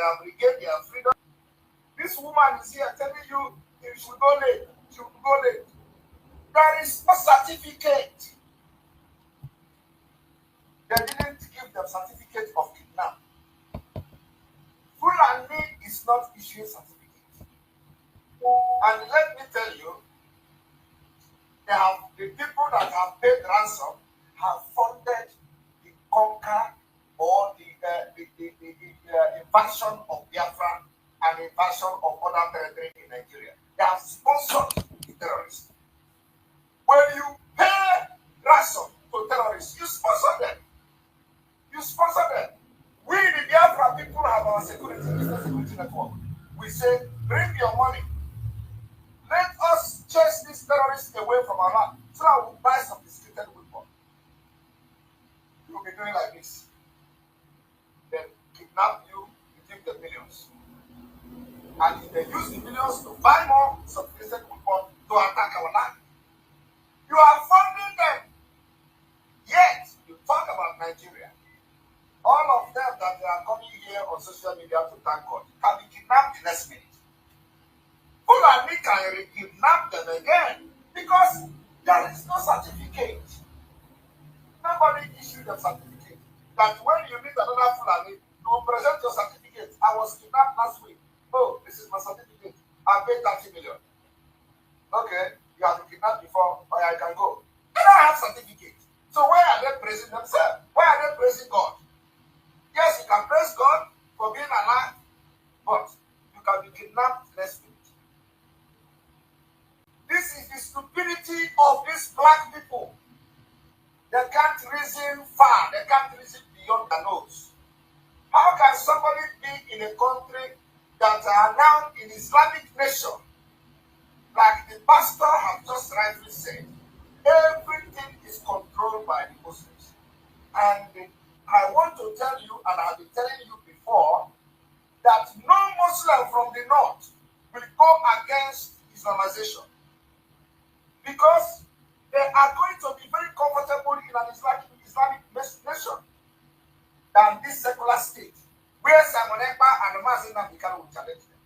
have regained their freedom. This woman is here telling you you should go late. You should go late. There is no certificate. They didn't give them certificate of kidnap. Fulani is not issuing certificate. And let me tell you, the people that have paid ransom have funded the conquer or the invasion of Biafra and invasion of other territory in Nigeria. They have sponsored the terrorists. When you pay ransom to terrorists, you sponsor them. You sponsor them. We, the Biafra people, have our security, business security network. We say, bring your money. Let us chase these terrorists away from our land so that we'll buy sophisticated weapons. You'll be doing like this. Then kidnap you, you give them millions. And if they use the millions to buy more sophisticated weapons to attack our land, you are funding them. Yet, you talk about Nigeria. All of them that they are coming here on social media to thank God can be kidnapped the next minute. Fulani can kidnap them again because there is no certificate. Nobody issued a certificate. That when you meet another Fulani, you will present your certificate. I was kidnapped last week. Oh, this is my certificate. I paid 30 million. Okay, you have been kidnapped before, or I can go. They don't have certificate. So why are they praising themselves? Why are they praising God? Yes, you can praise God for being alive, but you can be kidnapped next week. This is the stupidity of these black people. They can't reason far. They can't reason beyond their nose. How can somebody be in a country that are now in Islamic nation, like the pastor has just rightly said, everything is controlled by the Muslims. And I want to tell you, and I've been telling you before, that no Muslim from the north will go against Islamization. Because they are going to be very comfortable in an Islamic nation than this secular state, where Simon Ekpa and Mazi will challenge them,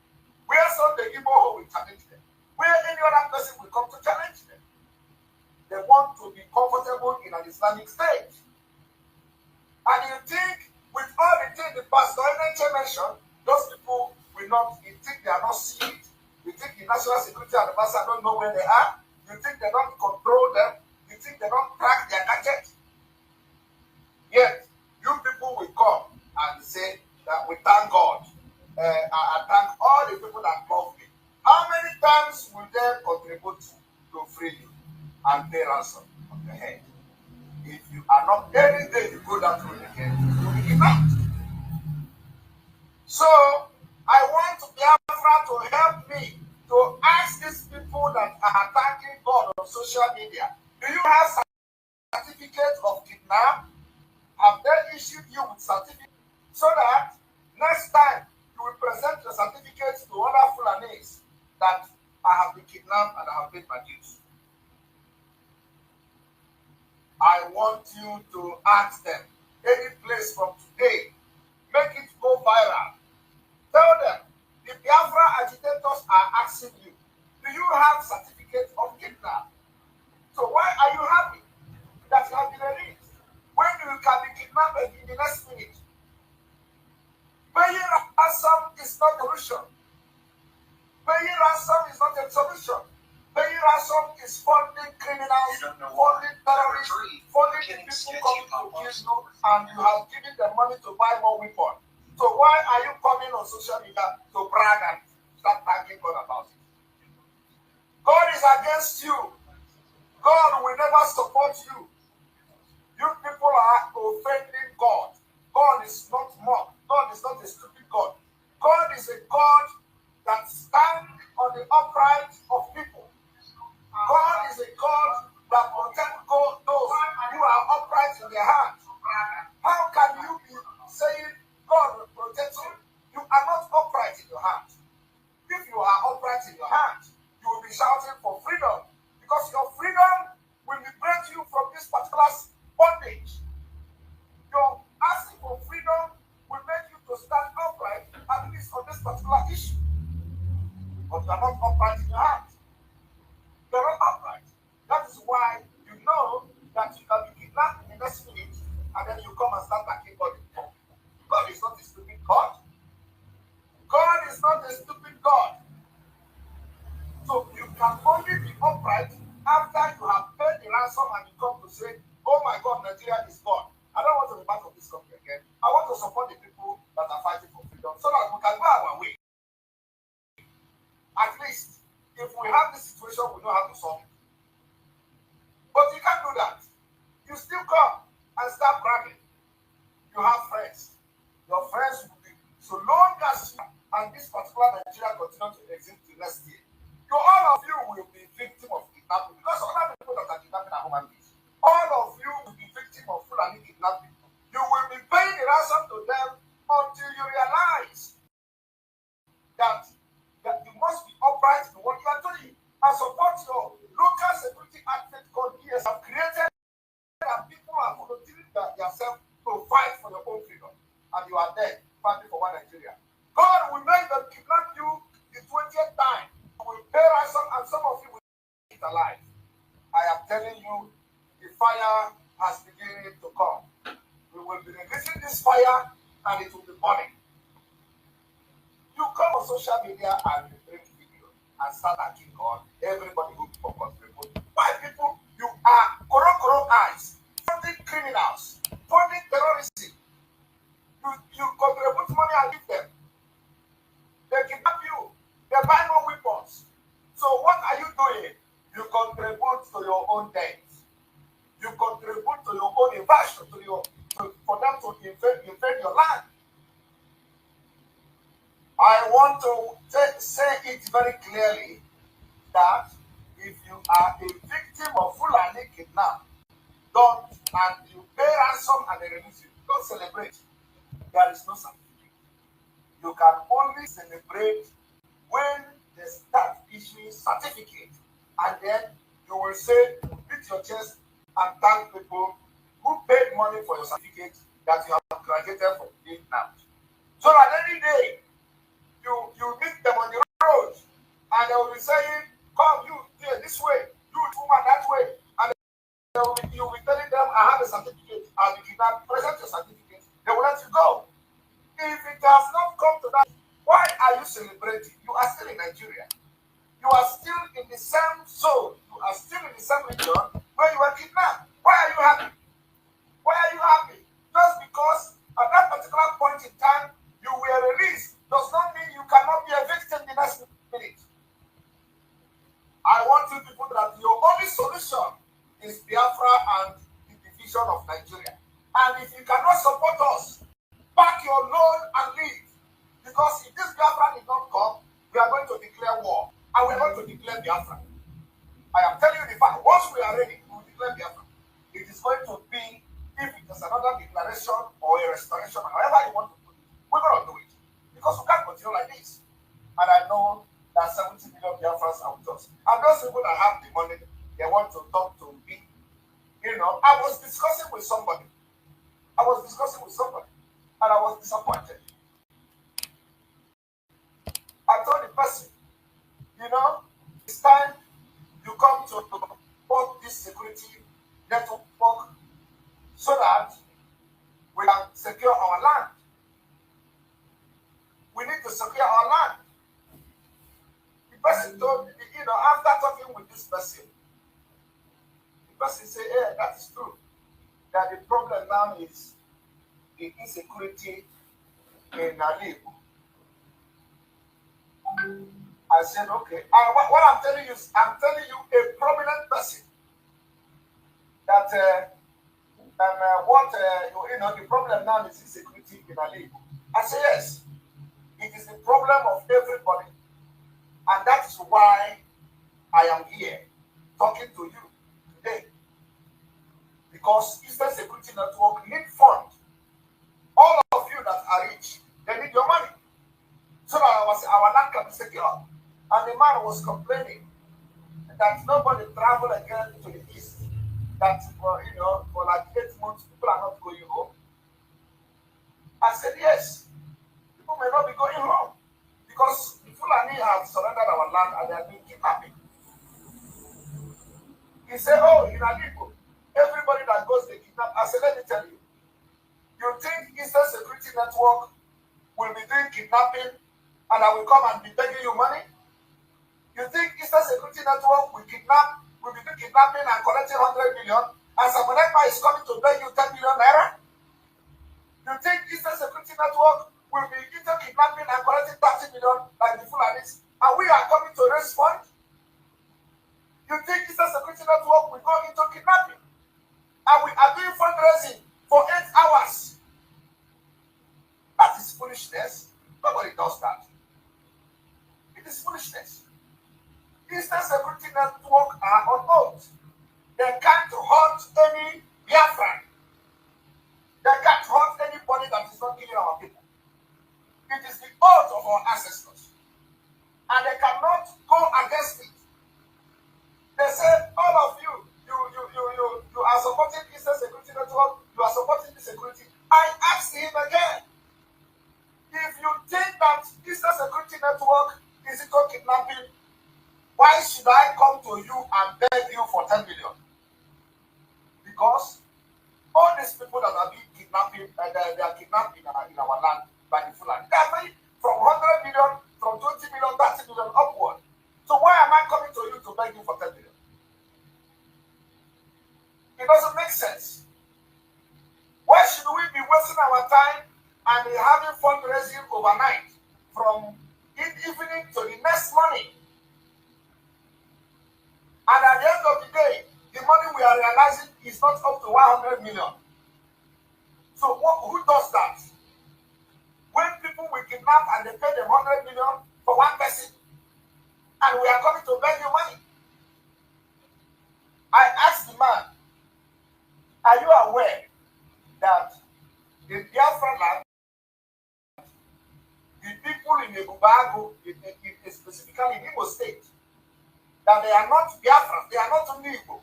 where Sunday Igbo will challenge them, where any other person will come to challenge them. They want to be comfortable in an Islamic state. And you think, with all the things the pastor mentioned, those people will not, you think they are not seeing it. You think the National Security Advisor don't know where they are. You think they don't control them. You think they don't track their gadget. Yet, you people will come and say that we thank God. I thank all the people that love me. How many times will they contribute to free you and pay ransom on the head? If you are not, any day you go that road again, you will be kidnapped. So, I want Biafra to help me to ask these people that are attacking God on social media, do you have certificate of kidnap? Have they issued you with certificate so that next time you will present your certificates to other Fulanis that I have been kidnapped and I have paid my dues? I want you to ask them, any place from today, make it go viral. Tell them, the Biafra agitators are asking you, do you have certificate of kidnap? So why are you happy that you have been released when you can be kidnapped in the next minute? Paying ransom is not a solution. Paying ransom is not a solution. Paying ransom is funding criminals, funding terrorists, funding the people coming to kill you, and you have given them money to buy more weapons. So why are you coming on social media to brag and start thanking God about it? God is against you. God will never support you. You people are offending God. God is not mocked. God is not a stupid God. God is a God that stands on the upright of people. God is a God that protects those who are upright in their heart. How can you be saying God will protect you? You are not upright in your heart. If you are upright in your heart, you will be shouting for freedom, because your freedom will liberate you from this particular bondage. a stupid God. So you can only be upright after you have paid the ransom and you come to say, oh my God, Nigeria is God. I don't want to be part of this country again. I want to support the people that are fighting for freedom so that we can go our way. At least, if we have this situation, we know how to solve it. But you can't do that. You still come and start bragging. You have friends. Your friends will be, so long as you and this particular Nigeria continue to exist the next year, all of you will be victim of kidnapping because other people that are kidnapping are human beings. All of you will be victim of Fulani kidnapping. You will be paying the ransom to them until you realize that you must be upright in what you are doing and support your local security outfit called ES have created, and people are volunteering themselves to fight for your own freedom. And you are there fighting for one Nigeria. God will make them kidnap you the 20th time. You will pay ransom and some of you will eat alive. I am telling you, the fire has begun to come. We will be releasing this fire and it will be burning. You come on social media and bring video and start attacking God. Everybody will be focused. Why people? You are koro eyes, funding criminals, funding terrorism. You contribute money and give them. They kidnap you. They buy more weapons. So what are you doing? You contribute to your own debt. You contribute to your own invasion, for them to invade your land. I want to say it very clearly that if you are a victim of Fulani kidnap, don't, and you pay ransom and they release you, don't celebrate. There is no certificate. You can only celebrate when they start issuing certificate, and then you will say, beat your chest and thank people who paid money for your certificate that you have graduated from Vietnam. So that any day you meet them on the road and they will be saying, come you here this way, you woman that way, and you will be telling them, I have a certificate, I'll be kidnapped, present your certificate, they will let you go. If it has not come to that, why are you celebrating? You are still in Nigeria. You are still in the same zone. You are still in the same region where you were kidnapped. Why are you happy? Why are you happy? Just because at that particular point in time you were released does not mean you cannot be a victim the next minute. I want you people that your only solution is Biafra and the division of Nigeria. And if you cannot support us, pack your load and leave. Because if this Biafra did not come, we are going to declare war. And we are going to declare Biafra. I am telling you the fact. Once we are ready, we will declare Biafra. It is going to be, if it is another declaration or a restoration, however you want to put it, we're going to do it. Because we can't continue like this. And I know that 70 million Biafrans are with us. And those people that have the money, they want to talk to me. You know, I was discussing with somebody. And I was disappointed. I told the person, you know, it's time you come to support this security network so that we can secure our land. We need to secure our land. The person told me, you know, after talking with this person, the person said, yeah, that is true. That the problem now is the insecurity in Alibu. I said, okay. What I'm telling you is, I'm telling you a prominent person that you know, the problem now is insecurity in Alibu. I say yes. It is the problem of everybody, and that is why I am here talking to you today. Because Eastern Security Network need funds. All of you that are rich, they need your money so that our land can be secure. And the man was complaining that nobody travel again to the east. That for like 8 months people are not going home. I said yes. People may not be going home because the Fulani have surrendered our land and they are being kidnapping. He said, oh, in Alibu, everybody that goes they kidnap. I said, let me tell you, you think Eastern Security Network will be doing kidnapping and I will come and be begging you money? You think Eastern Security Network will be doing kidnapping and collecting 100 million, and someone Ekpa is coming to beg you 10 million naira? You think Eastern Security Network will be into kidnapping and collecting 30 million like the Fulanis, and we are coming to raise funds? You think Eastern Security Network will go into kidnapping, and we are doing fundraising for 8 hours? That is foolishness. Nobody does that. It is foolishness. Eastern Security Network are on oath. They can't hurt any Biafran. They can't hurt anybody that is not killing our people. It is the oath of our ancestors. And they cannot go against it. They say, all of you are supporting Eastern Security Network, you are supporting the security. I asked him again, if you think that Eastern Security Network is into kidnapping, why should I come to you and beg you for 10 million? Because all these people that are being kidnapping, they are kidnapped in our land by the Fulani. They are paying from 100 million, from 20 million, 30 million upward. So why am I coming to you to beg you for 10 million? It doesn't make sense. Why should we be wasting our time and having fundraising overnight from evening to the next morning? And at the end of the day, the money we are realizing is not up to 100 million. So who does that? When people will kidnap and they pay them 100 million for one person, and we are coming to beg you money. I asked the man, are you aware that the Biafra land, the people in the Bubago, specifically in Imo State, that they are not Biafrans, they are not only Igbo?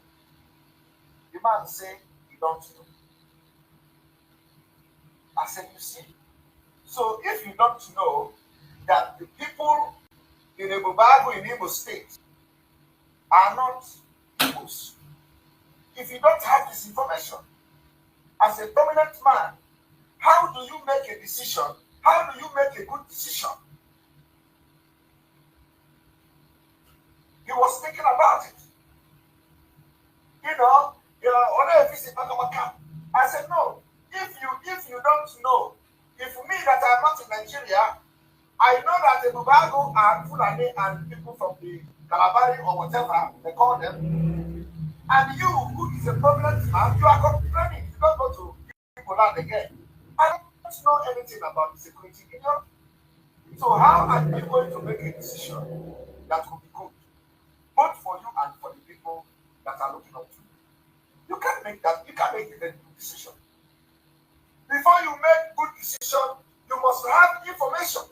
The man said, you don't know. I said, you see. So if you don't know that the people in the Bubago in Imo State are not Igbos, if you don't have this information, as a prominent man, how do you make a decision? How do you make a good decision? He was thinking about it. I said, no, if you don't know, if me that I'm not in Nigeria, I know that the Bubago and Fulani and people from the Kalabari or whatever they call them, and you, who is a prominent man, you are complaining. You don't go to people land again. I don't know anything about the security union. So how are you going to make a decision that will be good, both for you and for the people that are looking up to you? You can't make that. You can't make a very good decision. Before you make good decision, you must have information.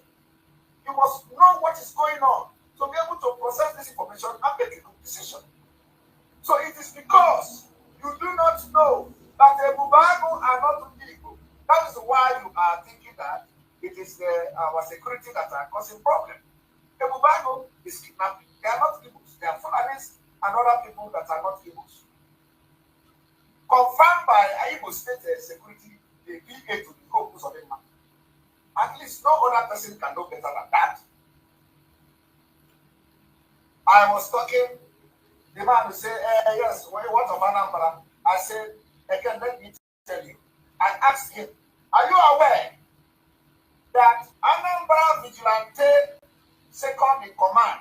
You must know what is going on to be able to process this information and make a good decision. So it is because you do not know that the Bubago are not people. That is why you are thinking that it is our security that are causing problems. The Bubago is kidnapping. They are not Igbos. They are Fulanis and other people that are not Igbos. Confirmed by Igbo State Security, the PA to the Corpus of Ekpa. At least no other person can know better than that. I was talking, the man will say, yes, what of Anambra? I said, again, let me tell you. I asked him, are you aware that Anambra Vigilante second in command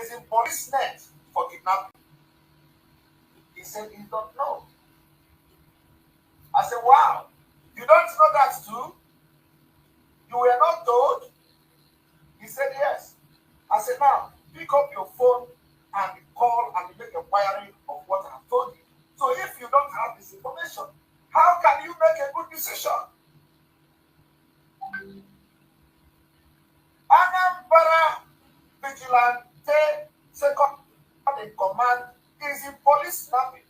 is in police net for kidnapping? He said he don't know. I said, wow, you don't know that too? You were not told? He said, yes. I said, now, pick up your phone and call and make a inquiry of what I have told you. So if you don't have this information, how can you make a good decision? Anambra Vigilante second in command is in police mapping.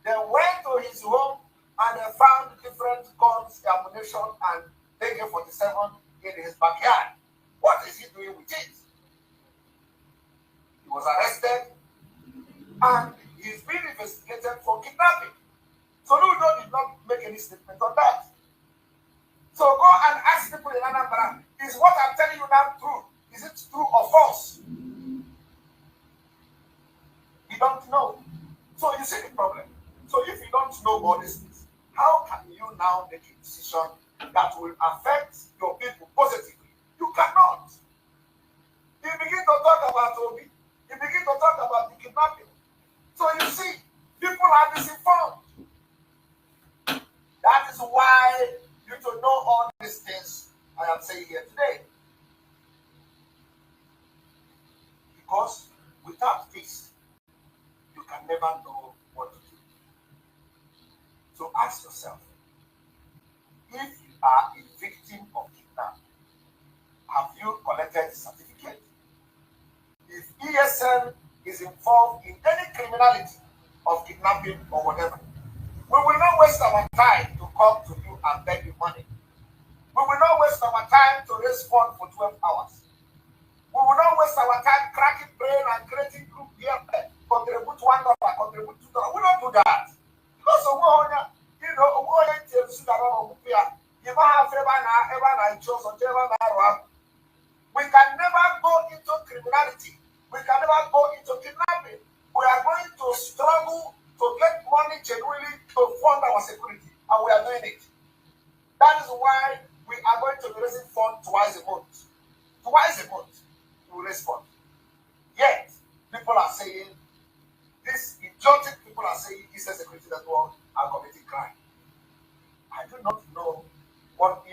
They went to his home and they found different guns, ammunition, and AK-47 in his backyard. What is he doing with it? He was arrested and he's being investigated for kidnapping. So Ludo did not make any statement on that. So go and ask people in Anambra, Is what I'm telling you now true? Is it true or false? You don't know. So you see the problem. So if you don't know all these things, how can you now make a decision that will affect your people positively? You cannot. You begin to talk about Obi. You begin to talk about the kidnapping. So you see, people are misinformed. That is why you to know all these things I am saying here today. Because without this, you can never know what to do. So ask yourself, if you are a victim of kidnapping, have you collected the certificate? If ESN is involved in any criminality of kidnapping or whatever, we will not waste our time to come to you and beg you money. We will not waste our time to raise funds for 12 hours. We will not waste our time cracking brain and creating group here, contribute $1, contribute $2. We don't do that. Because you know, we can never go into criminality. We can never go into kidnapping. We are going to struggle to get money genuinely to fund our security, and we are doing it. That is why we are going to be raising funds twice a month. Twice a month, we will raise funds. Yet, people are saying, these idiotic people are saying, this is security network are committing crime. I do not know what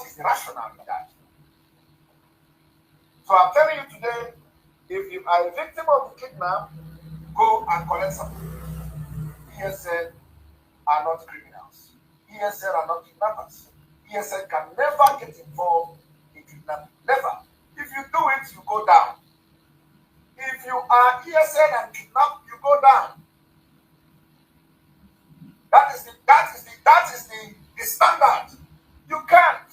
is the rationale in that. So I'm telling you today, if you are a victim of kidnap, go and collect something. ESN are not criminals. ESN are not kidnappers. ESN can never get involved in kidnapping. Never. If you do it, you go down. If you are ESN and kidnapped, you go down. That is the standard. You can't.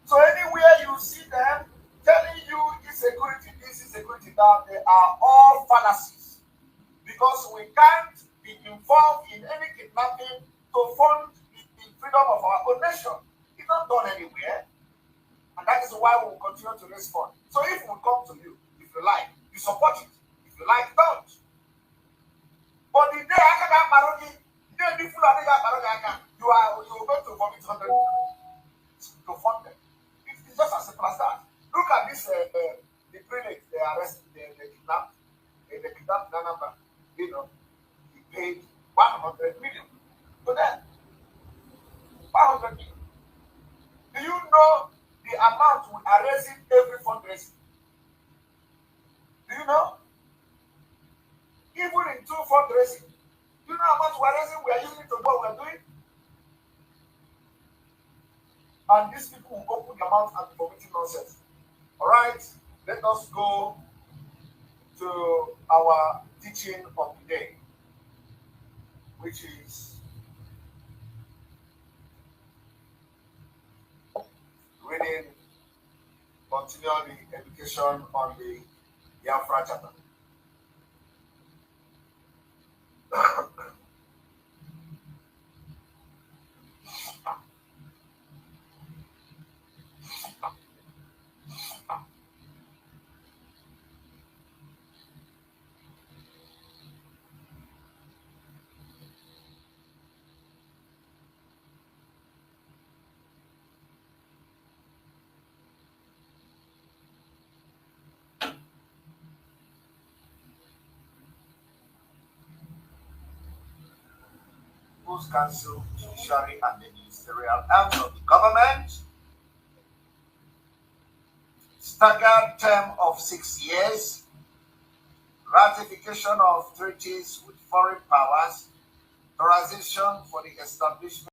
So anywhere you see them telling you insecurity, this insecurity, that, they are all fallacies. Because we can't be involved in any kidnapping to fund the freedom of our own nation. It's not done anywhere. And that is why we will continue to raise funds. So if we come to you, if you like, you support it. If you like, don't. But the day I can have Marogi, you will go to vomit 100 to fund them. It's just as simple as that. Look at this, the prelate they arrested, they kidnapped, the number. He paid 100 million to them. 100 million. Do you know the amount we are raising every fundraising? Do you know? Even in 2 fundraising, do you know how much we are raising? We are using it to what we are doing. And these people will open their mouth and be committing nonsense. All right, let us go to our teaching of the day, which is reading continually education on the Biafra chapter. Council, judiciary, and the ministerial arms of the government. Staggered term of 6 years. Ratification of treaties with foreign powers. Authorization for the establishment